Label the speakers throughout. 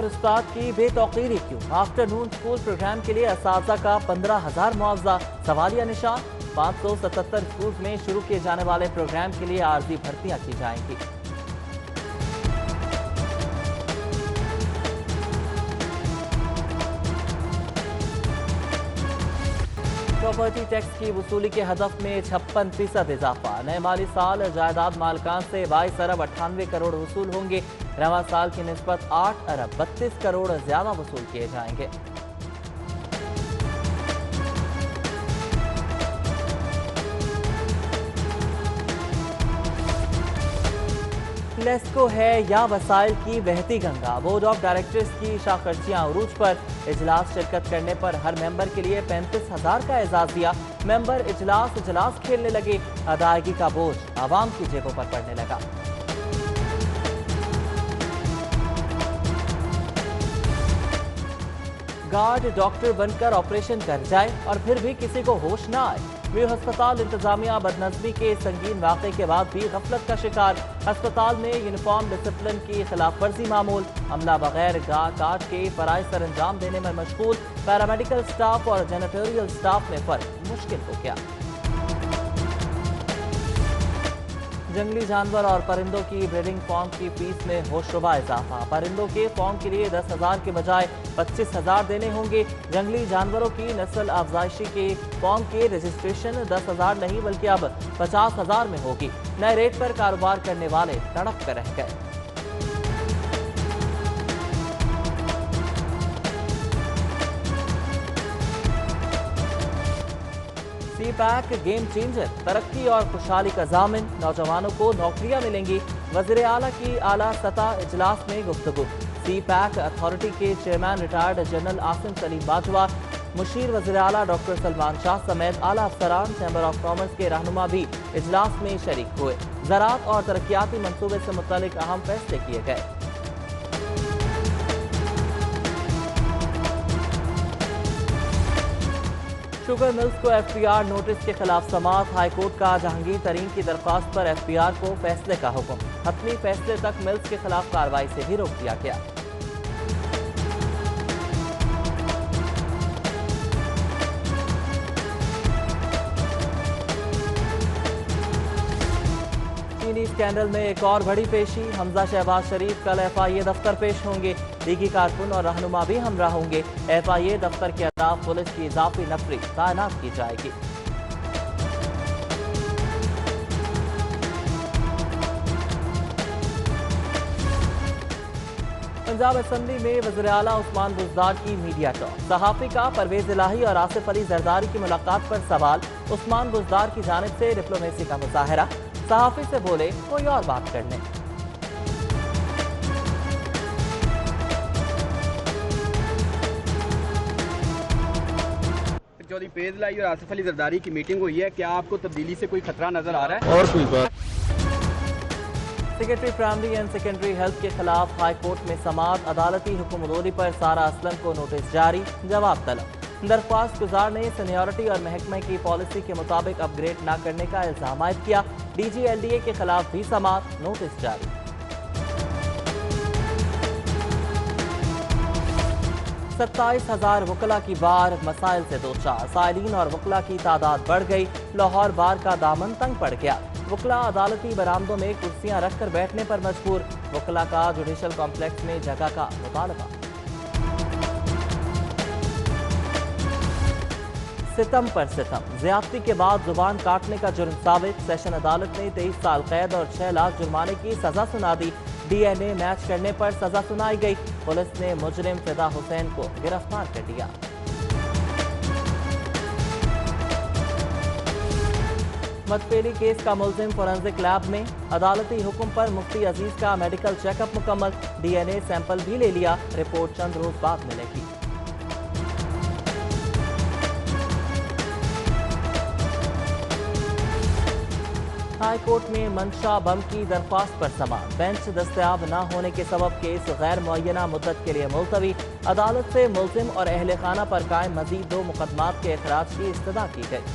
Speaker 1: और उस्ताद की बेतौकीरी क्यों? आफ्टरनून स्कूल प्रोग्राम के लिए असातिज़ा का 15,000 मुआवजा सवालिया निशान। 577 स्कूल में शुरू किए जाने वाले प्रोग्राम के लिए आर्जी भर्तियां की जाएंगी। प्रॉपर्टी टैक्स की वसूली के हदफ में 56% इजाफा। नए माली साल जायदाद मालकान से 22 अरब 98 करोड़ वसूल होंगे। रवा साल की निस्बत 8 अरब 32 करोड़ ज्यादा वसूल किए जाएंगे। लेस्को है या वसाइल की बहती गंगा? बोर्ड ऑफ डायरेक्टर्स की शाखर्चियां उरूज पर। इजलास शिरकत करने पर हर मेंबर के लिए 35,000 का एजाज दिया। मेंबर इजलास खेलने लगे। अदायगी का बोझ आवाम की जेबों पर पड़ने लगा। गार्ड डॉक्टर बनकर ऑपरेशन कर जाए और फिर भी किसी को होश ना आए। वीर अस्पताल इंतजामिया बदनज़मी के संगीन वाक़े के बाद भी गफलत का शिकार। अस्पताल में यूनिफॉर्म डिसिप्लिन की खिलाफ वर्जी मामूल। अमला बगैर काट के फराइज सर अंजाम देने में मशगूल। पैरामेडिकल स्टाफ और जेनेटोरियल स्टाफ में फर्क मुश्किल हो गया। जंगली जानवर और परिंदों की ब्रीडिंग फॉर्म की फीस में होशरुबा इजाफा। परिंदों के फॉर्म के लिए 10,000 के बजाय 25,000 देने होंगे। जंगली जानवरों की नस्ल अफजाइशी के फॉर्म के रजिस्ट्रेशन 10,000 नहीं बल्कि अब 50,000 में होगी। नए रेट पर कारोबार करने वाले तड़प कर रह गए। सीपैक गेम चेंजर, तरक्की और खुशहाली का जामिन। नौजवानों को नौकरियां मिलेंगी। वज़ीर आला की आला सतह इजलास में गुफ्तगू। सीपैक अथॉरिटी के chairman retired general Asim Saleem Bajwa, मुशीर वज़ीर आला डॉक्टर सलमान शाह समेत आला अफसरान चैम्बर ऑफ कॉमर्स के रहनुमा भी इजलास में शरीक हुए। ज़राअत और तरक्याती मनसूबे से मुतल्लिक अहम फैसले किए गए। शुगर मिल्स को एफपीआर नोटिस के खिलाफ समाअत। हाईकोर्ट का जहांगीर तरीन की दरख्वास्त पर एफपीआर को फैसले का हुक्म। हतमी फैसले तक मिल्स के खिलाफ कार्रवाई से भी रोक दिया गया। चीनी स्कैंडल में एक और बड़ी पेशी। हमजा शहबाज शरीफ कल एफआईए दफ्तर पेश होंगे। लीगी कारकुन और रहनुमा भी हमरा होंगे। एफआईए दफ्तर के अलावा पुलिस की इजाफी नफरी तैनात की जाएगी। पंजाब असम्बली में वज़ीर आला उस्मान बुज़दार की मीडिया टॉक। सहाफ़ी का परवेज इलाही और आसिफ अली जरदारी की मुलाकात पर सवाल। उस्मान बुज़दार की जानिब से डिप्लोमेसी का मुजाहरा। सहाफ़ी से बोले कोई और बात कर लें।
Speaker 2: चौधरी परवेज इलाही और आसिफ अली जरदारी की मीटिंग हुई है, क्या आपको तब्दीली से कोई खतरा नजर आ रहा है?
Speaker 3: और कोई बात?
Speaker 1: Secretary primary and secondary health के खिलाफ हाई कोर्ट में समाअत। अदालती हुक्मदोरी पर सारा असलम को नोटिस जारी। जवाब तलब। दरख्वास्त गुजार ने सीनियरिटी और महकमे की पॉलिसी के मुताबिक अपग्रेड न करने का इल्जाम आयद किया। DGLDA के खिलाफ भी समाअत। नोटिस जारी। 27,000 वकला की बार मसाइल से दो चार। साइलिन और वकला की तादाद बढ़ गई। लाहौर बार का दामन तंग पड़ गया। वकला अदालती बरामदों में कुर्सियां रखकर बैठने पर मजबूर। वकला का जुडिशल कॉम्प्लेक्स में जगह का मुतालबा। सितम पर सितम। ज्यादती के बाद जुबान काटने का जुर्म साबित। सेशन अदालत ने 23 साल कैद और 6 लाख जुर्माने की सजा सुना दी। DNA मैच करने पर सजा सुनाई गई। पुलिस ने मुजरिम फिदा हुसैन को गिरफ्तार कर लिया। मतपेली केस का मुलजिम फोरेंसिक लैब में। अदालती हुक्म पर मुफ्ती अजीज का मेडिकल चेकअप मुकम्मल। DNA सैंपल भी ले लिया। रिपोर्ट चंद रोज बाद मिलेगी। हाई कोर्ट में मंशा बम की दरख्वास्त पर समाअत। बेंच दस्तयाब न होने के सबब केस गैर मुअय्यना मुद्दत के लिए मुलतवी। अदालत से मुलजिम और अहले खाना पर कायम मजीद 2 मुकदमात के इखराज की इस्तदा की गई।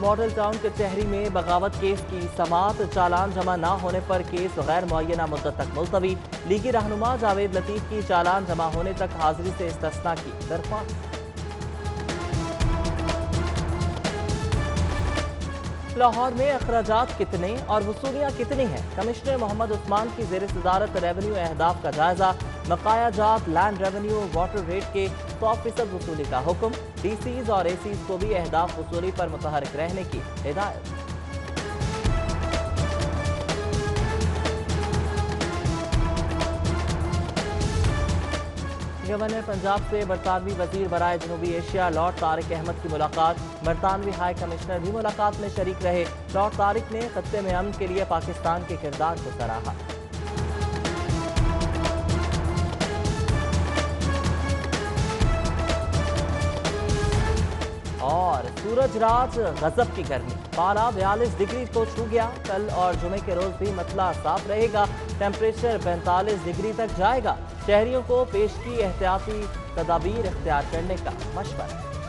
Speaker 1: मॉडल टाउन कचहरी में बगावत केस की समाअत, चालान जमा न होने पर केस गैर मुअय्यना मुद्दत तक मुलतवी। लीगी रहनुमा जावेद लतीफ की चालान जमा होने तक हाजिरी से इस्तिस्ना की दरख्वास्त। लाहौर में अखराजात कितने और वसूलियाँ कितनी हैं? कमिश्नर मोहम्मद उस्मान की ज़ेर सदारत रेवेन्यू अहदाफ का जायजा। बकाया जात लैंड रेवेन्यू वाटर रेट के 100% वसूली का हुक्म। डीसीज और एसीज को भी अहदाफ वसूली पर मुतहरिक रहने की हिदायत। गवर्नर पंजाब से बरतानवी वजीर बराए जनूबी एशिया लॉर्ड तारिक अहमद की मुलाकात। बरतानवी हाई कमिश्नर भी मुलाकात में शरीक रहे। लॉर्ड तारिक ने खत्ते में अमन के लिए पाकिस्तान के किरदार को सराहा। और सूरज रात गजब की गर्मी, पारा 42 डिग्री को छू गया। कल और जुमे के रोज भी मतला साफ रहेगा। टेम्परेचर 45 डिग्री तक जाएगा। शहरियों को पेश की एहतियाती तदाबीर इख्तियार करने का मशवरा।